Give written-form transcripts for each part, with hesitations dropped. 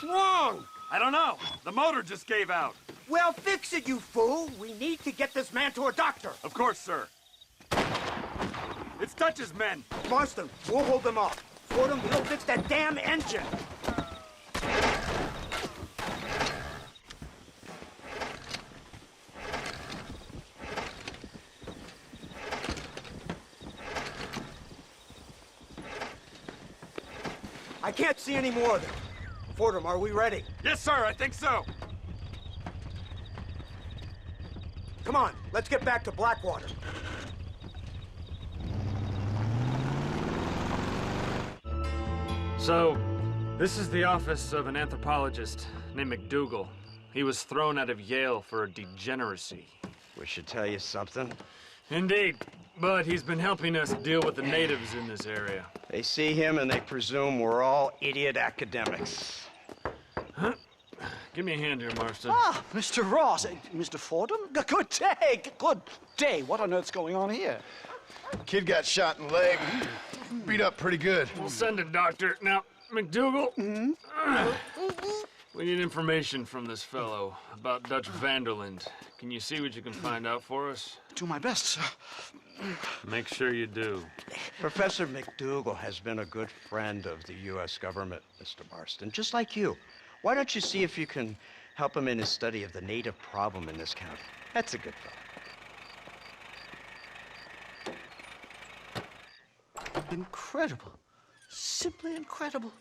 What's wrong? I don't know. The motor just gave out. Well, fix it, you fool. We need to get this man to a doctor. Of course, sir. It's Dutch's men. Marston, we'll hold them off. Fordham, we'll fix that damn engine. I can't see any more of them. Fordham, are we ready? Yes, sir, I think so. Come on, let's get back to Blackwater. So, this is the office of an anthropologist named McDougal. He was thrown out of Yale for a degeneracy. We should tell you something. Indeed, but he's been helping us deal with the natives in this area. They see him and they presume we're all idiot academics. Huh? Give me a hand here, Marston. Ah, Mr. Ross. Mr. Fordham? Good day. Good day. What on earth's going on here? Kid got shot in the leg. Beat up pretty good. We'll send a doctor. Now, McDougal, we need information from this fellow about Dutch Vanderland. Can you see what you can find out for us? Do my best, sir. Make sure you do. Professor McDougal has been a good friend of the U.S. government, Mr. Marston, just like you. Why don't you see if you can help him in his study of the native problem in this county? That's a good fellow. Incredible. Simply incredible.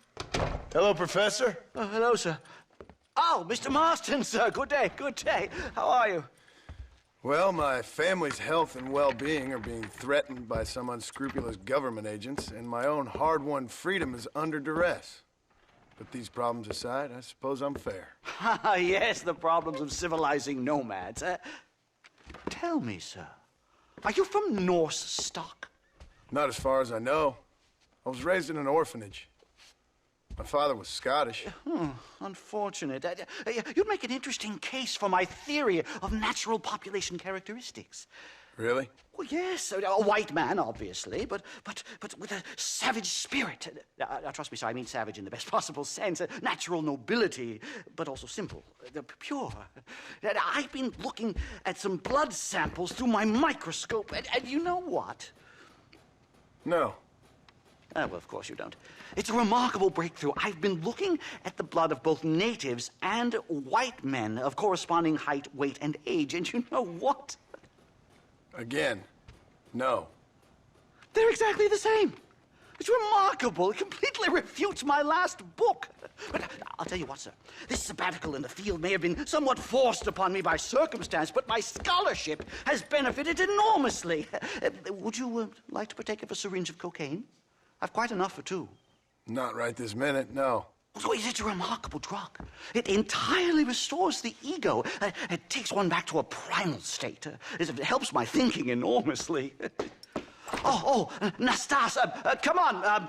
Hello, Professor. Hello, sir. Oh, Mr. Marston, sir. Good day. Good day. How are you? Well, my family's health and well-being are being threatened by some unscrupulous government agents, and my own hard-won freedom is under duress. But these problems aside, I suppose I'm fair. Yes, the problems of civilizing nomads. Tell me, sir, are you from Norse stock? Not as far as I know. I was raised in an orphanage. My father was Scottish. Unfortunate. You'd make an interesting case for my theory of natural population characteristics. Really? Well, yes, a white man, obviously, but with a savage spirit. Trust me, sir, I mean savage in the best possible sense. Natural nobility, but also simple, pure. I've been looking at some blood samples through my microscope, and you know what? No. Well, of course you don't. It's a remarkable breakthrough. I've been looking at the blood of both natives and white men of corresponding height, weight, and age, and you know what? Again, no. They're exactly the same. It's remarkable. It completely refutes my last book. But I'll tell you what, sir. This sabbatical in the field may have been somewhat forced upon me by circumstance, but my scholarship has benefited enormously. Would you like to partake of a syringe of cocaine? I've quite enough for two. Not right this minute, no. So it's a remarkable drug. It entirely restores the ego. It takes one back to a primal state. It helps my thinking enormously. Nastas, come on.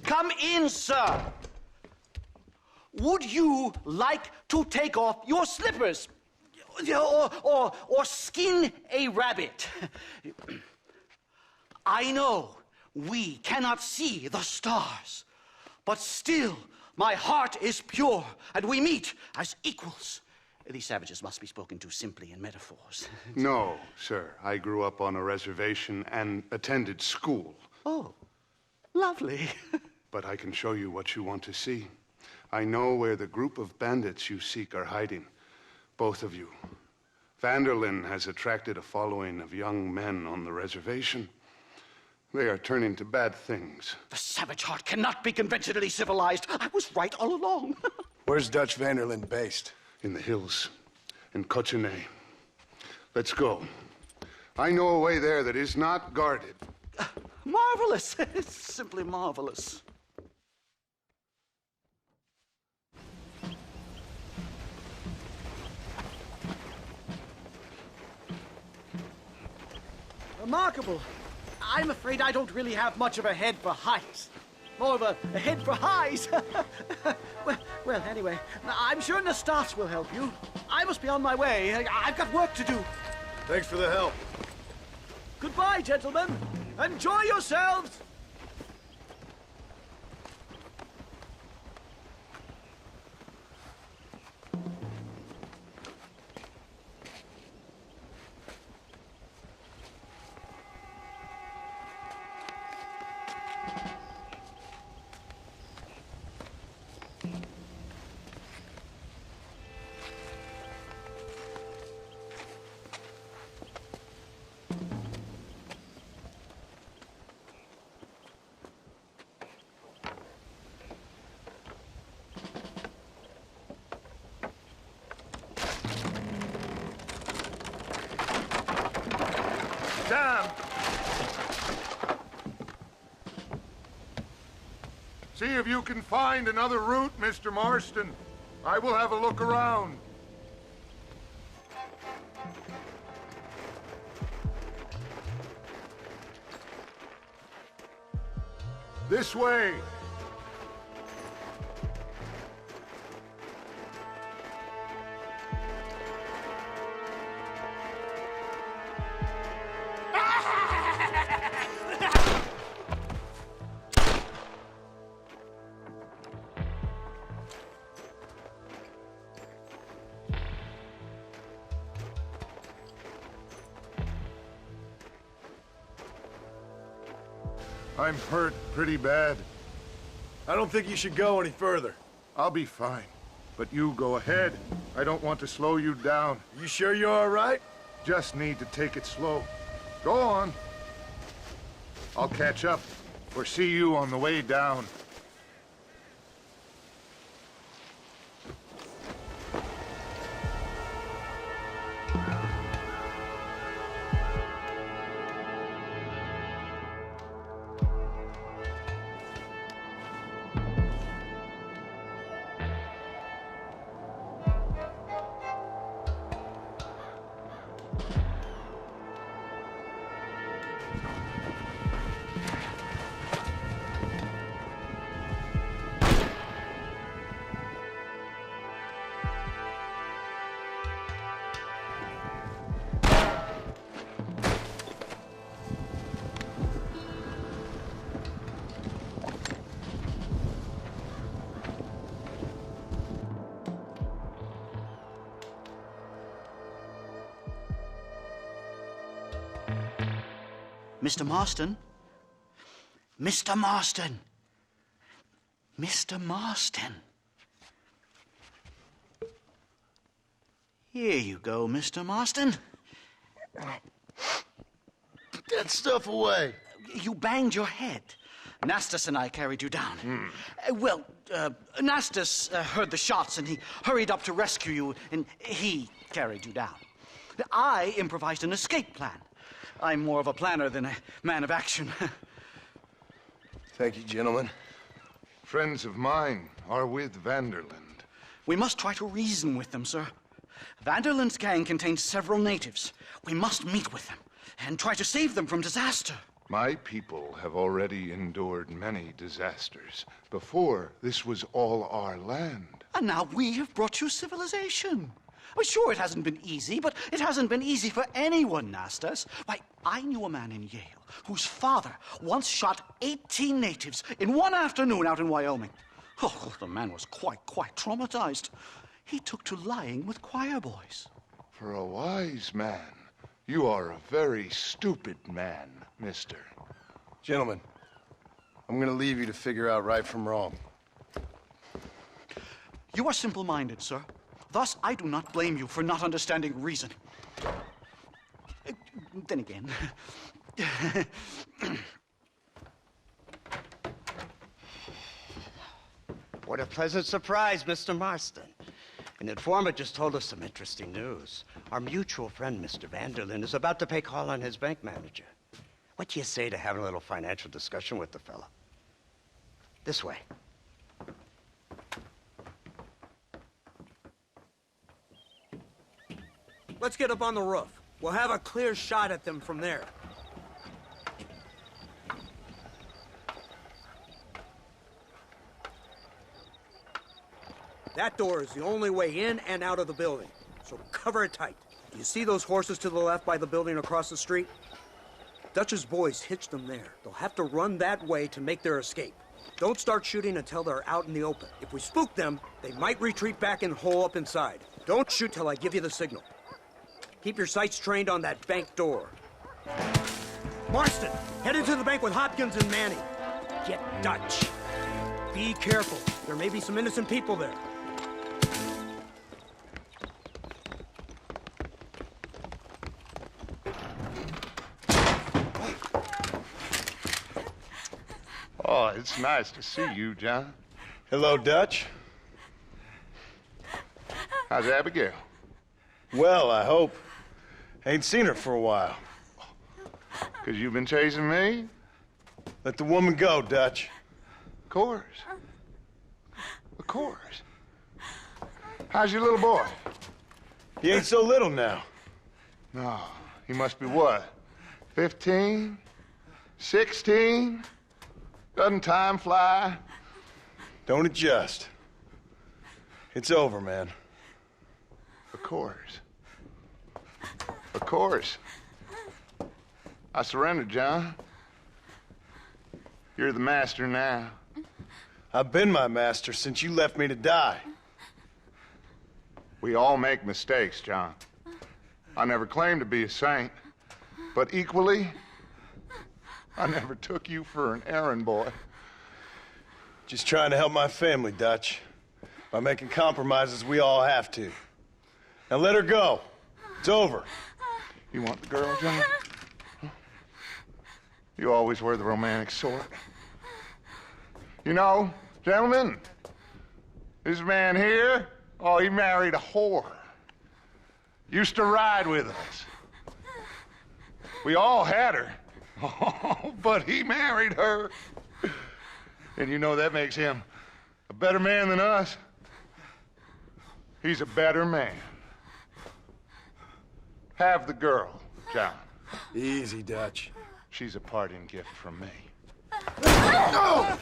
Come in, sir. Would you like to take off your slippers? Or skin a rabbit? I know we cannot see the stars, but still my heart is pure, and we meet as equals. These savages must be spoken to simply in metaphors. No, sir. I grew up on a reservation and attended school. Oh, lovely. But I can show you what you want to see. I know where the group of bandits you seek are hiding. Both of you. Vanderlyn has attracted a following of young men on the reservation. They are turning to bad things. The savage heart cannot be conventionally civilized. I was right all along. Where's Dutch Vanderlyn based? In the hills, in Cochene. Let's go. I know a way there that is not guarded. Marvelous. It's simply marvelous. Remarkable. I'm afraid I don't really have much of a head for heights. More of a head for highs. well, anyway, I'm sure Nastas will help you. I must be on my way. I've got work to do. Thanks for the help. Goodbye, gentlemen. Enjoy yourselves. Sam! See if you can find another route, Mr. Marston. I will have a look around. This way. I'm hurt pretty bad. I don't think you should go any further. I'll be fine. But you go ahead. I don't want to slow you down. You sure you're all right? Just need to take it slow. Go on. I'll catch up or see you on the way down. Mr. Marston? Mr. Marston! Mr. Marston! Here you go, Mr. Marston. Put that stuff away. You banged your head. Nastas and I carried you down. Nastas heard the shots and he hurried up to rescue you, and he carried you down. I improvised an escape plan. I'm more of a planner than a man of action. Thank you, gentlemen. Friends of mine are with Vanderland. We must try to reason with them, sir. Vanderland's gang contains several natives. We must meet with them and try to save them from disaster. My people have already endured many disasters. Before, this was all our land. And now we have brought you civilization. Well, sure, it hasn't been easy, but it hasn't been easy for anyone, Nastas. Why, I knew a man in Yale whose father once shot 18 natives in one afternoon out in Wyoming. Oh, the man was quite traumatized. He took to lying with choir boys. For a wise man, you are a very stupid man, mister. Gentlemen, I'm gonna leave you to figure out right from wrong. You are simple-minded, sir. Thus, I do not blame you for not understanding reason. Then again... What a pleasant surprise, Mr. Marston. An informant just told us some interesting news. Our mutual friend, Mr. Vanderland, is about to pay call on his bank manager. What do you say to having a little financial discussion with the fella? This way. Let's get up on the roof. We'll have a clear shot at them from there. That door is the only way in and out of the building, so cover it tight. Do you see those horses to the left by the building across the street? Dutch's boys hitched them there. They'll have to run that way to make their escape. Don't start shooting until they're out in the open. If we spook them, they might retreat back and hole up inside. Don't shoot till I give you the signal. Keep your sights trained on that bank door. Marston, head into the bank with Hopkins and Manning. Get Dutch. Be careful. There may be some innocent people there. Oh, it's nice to see you, John. Hello, Dutch. How's Abigail? Well, I hope. Ain't seen her for a while. Because you've been chasing me? Let the woman go, Dutch. Of course. Of course. How's your little boy? He ain't so little now. No, he must be what? 15? 16? Doesn't time fly? Don't adjust. It's over, man. Of course. Of course. I surrendered, John. You're the master now. I've been my master since you left me to die. We all make mistakes, John. I never claimed to be a saint, but equally, I never took you for an errand boy. Just trying to help my family, Dutch. By making compromises we all have to. Now let her go. It's over. You want the girl, John? You always were the romantic sort. You know, gentlemen, this man here, oh, he married a whore. Used to ride with us. We all had her. Oh, but he married her. And you know that makes him a better man than us. He's a better man. Have the girl, John. Easy, Dutch. She's a parting gift from me. No!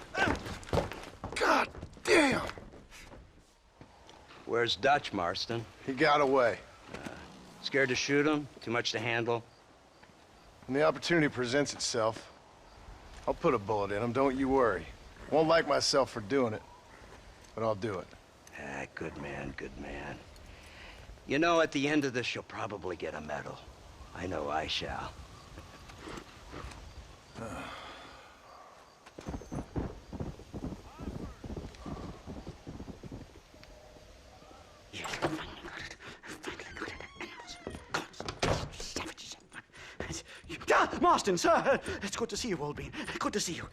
God damn! Where's Dutch, Marston? He got away. Scared to shoot him? Too much to handle? When the opportunity presents itself, I'll put a bullet in him, don't you worry. Won't like myself for doing it, but I'll do it. Ah, good man, good man. You know, at the end of this, you'll probably get a medal. I know I shall. Marston, sir. It's good to see you, Wolbein. Good to see you.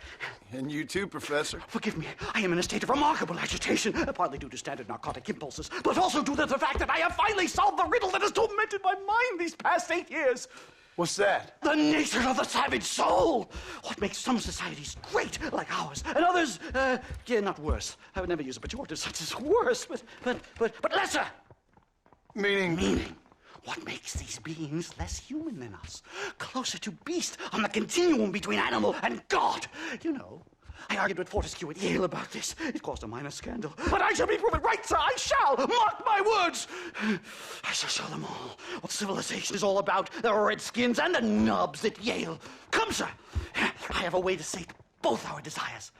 And you too, Professor. Forgive me. I am in a state of remarkable agitation, partly due to standard narcotic impulses, but also due to the fact that I have finally solved the riddle that has tormented my mind these past 8 years. What's that? The nature of the savage soul. What makes some societies great, like ours, and others, not worse. I would never use a pejorative such as worse, but lesser. Meaning. What makes these beings less human than us? Closer to beast on the continuum between animal and God. You know, I argued with Fortescue at Yale about this. It caused a minor scandal. But I shall be proven right, sir. I shall. Mark my words. I shall show them all what civilization is all about. The redskins and the nubs at Yale. Come, sir. I have a way to sate both our desires.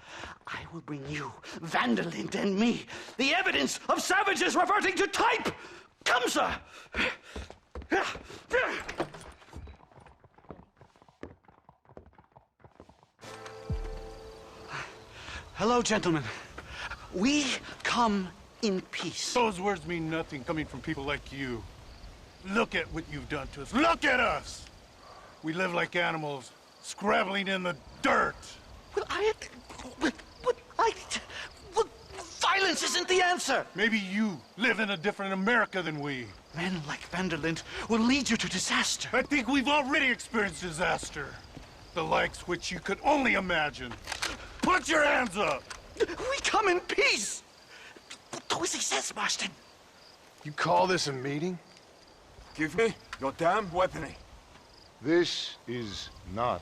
I will bring you, Vanderlyn, and me, the evidence of savages reverting to type. Come, sir. Hello, gentlemen. We come in peace. Those words mean nothing coming from people like you. Look at what you've done to us. Look at us! We live like animals, scrabbling in the dirt. Violence isn't the answer. Maybe you live in a different America than we. Men like Vanderlyn will lead you to disaster. I think we've already experienced disaster. The likes which you could only imagine. Put your hands up! We come in peace! Do as he says, Marston. You call this a meeting? Give me your damn weaponry. This is not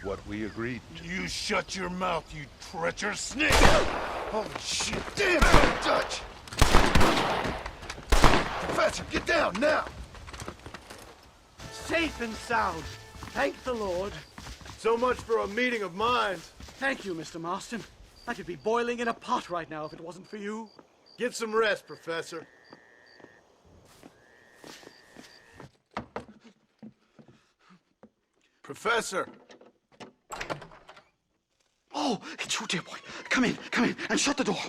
what we agreed to. You shut your mouth, you treacherous snake! Holy shit! Damn it, Dutch! Professor, get down now! Safe and sound. Thank the Lord. So much for a meeting of minds. Thank you, Mr. Marston. I could be boiling in a pot right now if it wasn't for you. Get some rest, Professor. Professor! Oh, it's you, dear boy. Come in, and shut the door.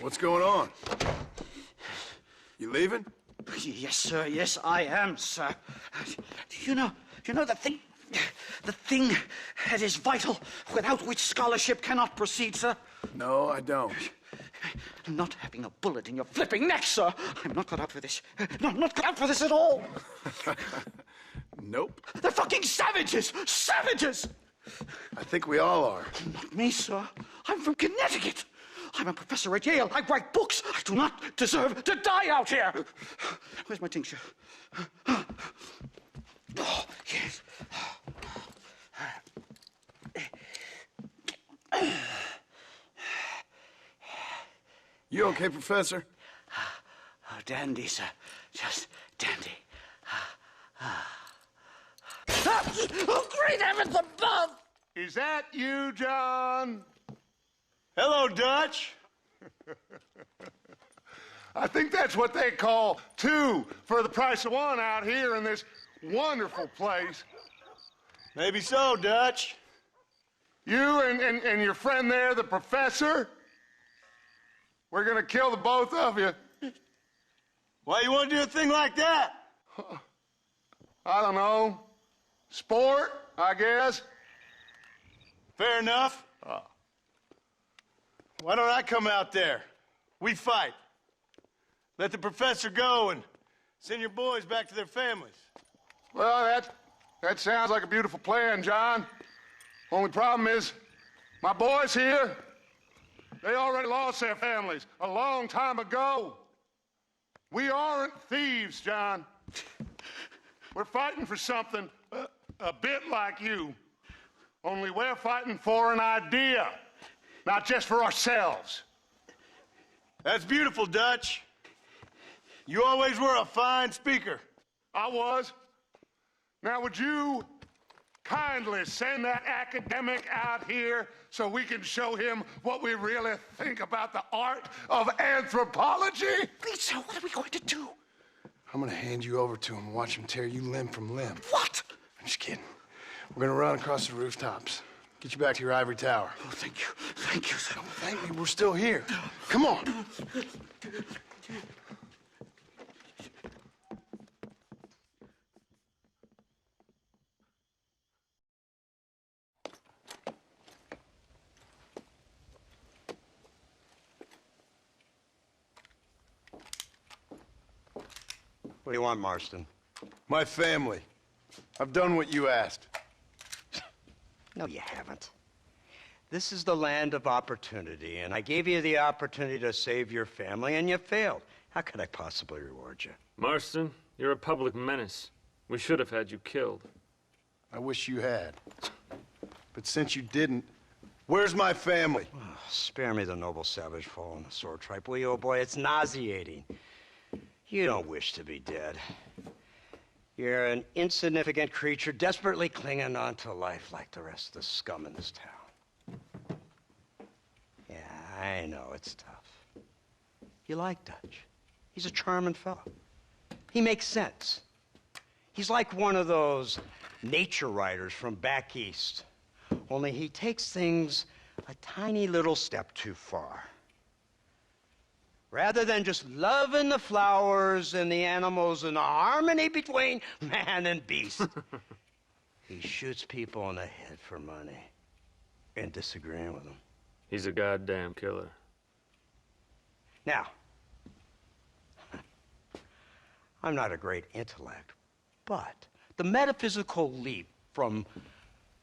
What's going on? You leaving? Yes, sir. Yes, I am, sir. You know the thing that is vital, without which scholarship cannot proceed, sir? No, I don't. Not having a bullet in your flipping neck, sir. I'm not cut out for this. No, I'm not cut out for this at all. Nope. The fucking savages! Savages! I think we all are. Not me, sir. I'm from Connecticut. I'm a professor at Yale. I write books. I do not deserve to die out here. Where's my tincture? Oh, yes. You okay, Professor? Oh, dandy, sir. Just dandy. Oh, great heavens above! Is that you, John? Hello, Dutch. I think that's what they call two for the price of one out here in this wonderful place. Maybe so, Dutch. You and your friend there, the professor, we're gonna kill the both of you. Why you want to do a thing like that? I don't know. Sport, I guess. Fair enough. Why don't I come out there? We fight. Let the professor go and send your boys back to their families. Well, that sounds like a beautiful plan, John. Only problem is, my boys here, they already lost their families a long time ago. We aren't thieves, John. We're fighting for something a bit like you. Only we're fighting for an idea, not just for ourselves. That's beautiful, Dutch. You always were a fine speaker. I was. Now, would you kindly send that academic out here so we can show him what we really think about the art of anthropology? Please, sir, what are we going to do? I'm gonna hand you over to him and watch him tear you limb from limb. What? I'm just kidding. We're gonna run across the rooftops. Get you back to your ivory tower. Oh, thank you. Thank you, sir. Don't thank me, we're still here. Come on. What do you want, Marston? My family. I've done what you asked. No, you haven't. This is the land of opportunity, and I gave you the opportunity to save your family, and you failed. How could I possibly reward you? Marston, you're a public menace. We should have had you killed. I wish you had. But since you didn't, where's my family? Oh, spare me the noble savage fall on the sword tripe, will you, old boy? It's nauseating. You don't wish to be dead. You're an insignificant creature desperately clinging on to life like the rest of the scum in this town. Yeah, I know, it's tough. You like Dutch. He's a charming fellow. He makes sense. He's like one of those nature writers from back east. Only he takes things a tiny little step too far. Rather than just loving the flowers and the animals and the harmony between man and beast, he shoots people in the head for money and disagreeing with them. He's a goddamn killer. Now, I'm not a great intellect, but the metaphysical leap from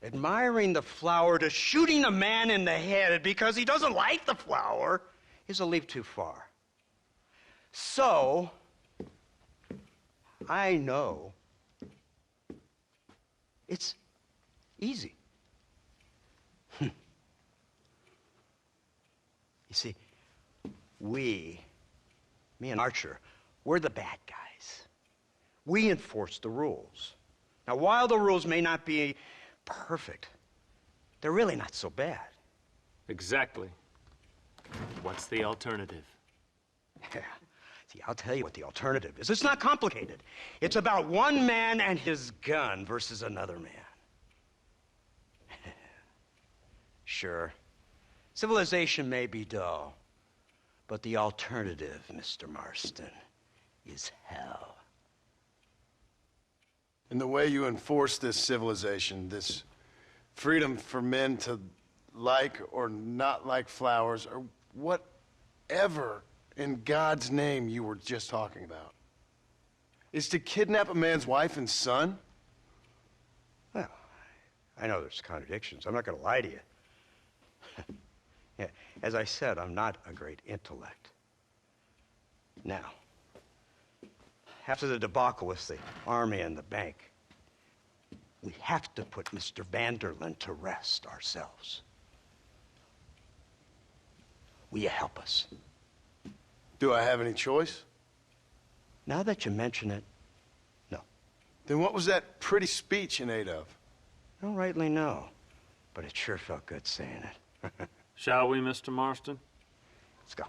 admiring the flower to shooting a man in the head because he doesn't like the flower is a leap too far. So, I know it's easy. You see, me and Archer, we're the bad guys. We enforce the rules. Now, while the rules may not be perfect, they're really not so bad. Exactly. What's the alternative? Yeah. See, I'll tell you what the alternative is. It's not complicated. It's about one man and his gun versus another man. Sure, civilization may be dull, but the alternative, Mr. Marston, is hell. And the way you enforce this civilization, this freedom for men to like or not like flowers, or whatever in God's name you were just talking about, is to kidnap a man's wife and son? I know there's contradictions. I'm not going to lie to you. Yeah, as I said, I'm not a great intellect. Now, after the debacle with the army and the bank, we have to put Mr. van der Linde to rest ourselves. Will you help us? Do I have any choice? Now that you mention it, no. Then what was that pretty speech in aid of? I don't rightly know, but it sure felt good saying it. Shall we, Mr. Marston? Let's go.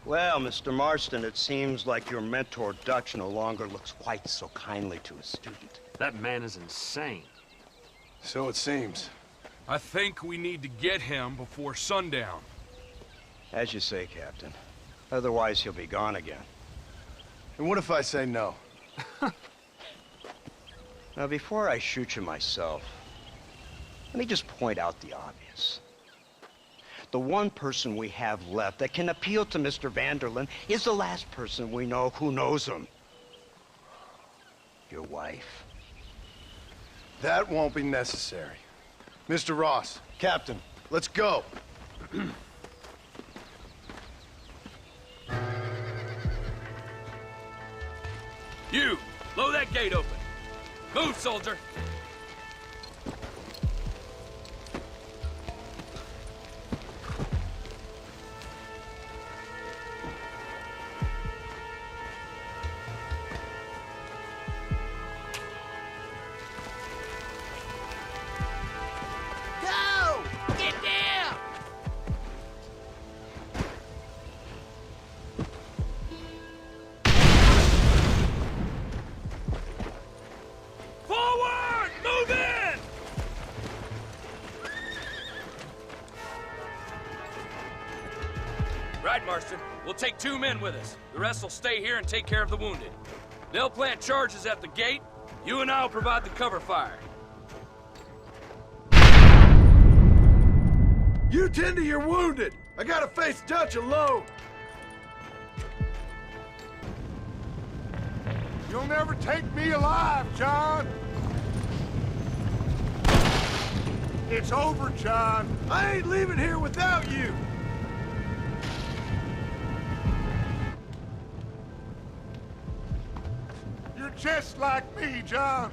Well, Mr. Marston, it seems like your mentor Dutch no longer looks quite so kindly to his student. That man is insane. So it seems. I think we need to get him before sundown. As you say, Captain. Otherwise, he'll be gone again. And what if I say no? Now, before I shoot you myself, let me just point out the obvious. The one person we have left that can appeal to Mr. van der Linde is the last person we know who knows him. Your wife. That won't be necessary. Mr. Ross, Captain, let's go. You, blow that gate open. Move, soldier. Go! Get down! Forward! Move in! Right, Marston. We'll take 2 men with us. The rest will stay here and take care of the wounded. They'll plant charges at the gate. You and I'll provide the cover fire. You tend to your wounded. I gotta face Dutch alone. You'll never take me alive, John. It's over, John. I ain't leaving here without you. You're just like me, John.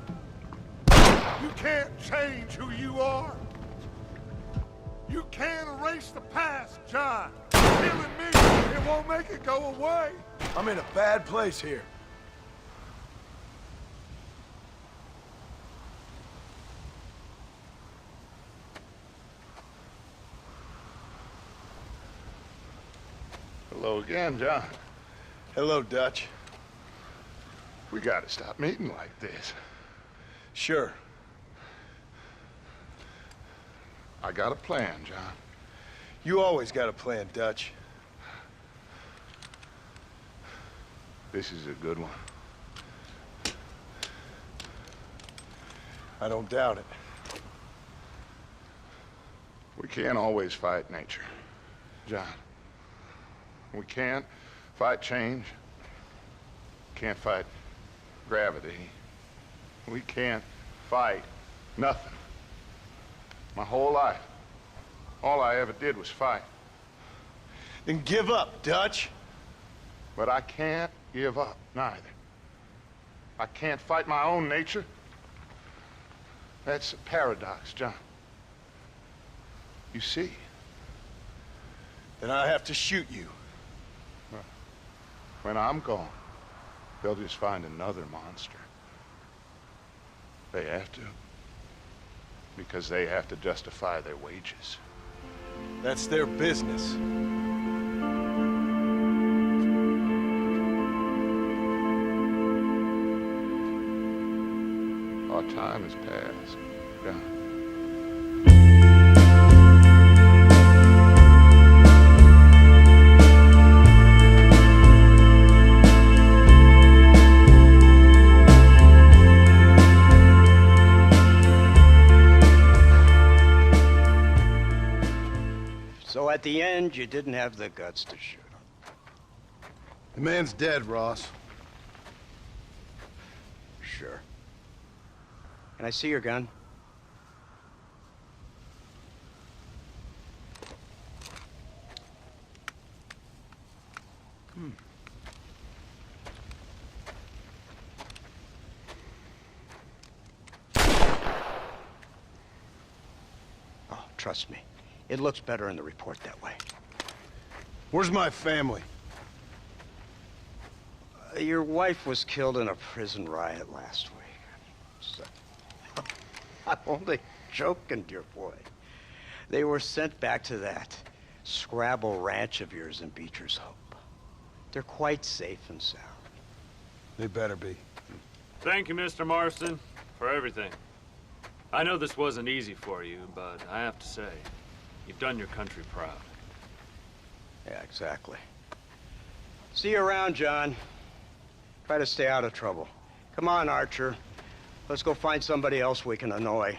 You can't change who you are. You can't erase the past, John. Killing me, it won't make it go away. I'm in a bad place here. Hello again, John. Hello, Dutch. We gotta stop meeting like this. Sure. I got a plan, John. You always got a plan, Dutch. This is a good one. I don't doubt it. We can't always fight nature, John. We can't fight change. Can't fight gravity. We can't fight nothing. My whole life, all I ever did was fight. Then give up, Dutch. But I can't give up, neither. I can't fight my own nature. That's a paradox, John. You see? Then I have to shoot you. When I'm gone, they'll just find another monster. They have to. Because they have to justify their wages. That's their business. Our time has passed, John. So at the end, you didn't have the guts to shoot him. The man's dead, Ross. Sure. Can I see your gun? Oh, trust me. It looks better in the report that way. Where's my family? Your wife was killed in a prison riot last week. So, I'm only joking, dear boy. They were sent back to that Scrabble ranch of yours in Beecher's Hope. They're quite safe and sound. They better be. Thank you, Mr. Marston, for everything. I know this wasn't easy for you, but I have to say, you've done your country proud. Yeah, exactly. See you around, John. Try to stay out of trouble. Come on, Archer. Let's go find somebody else we can annoy.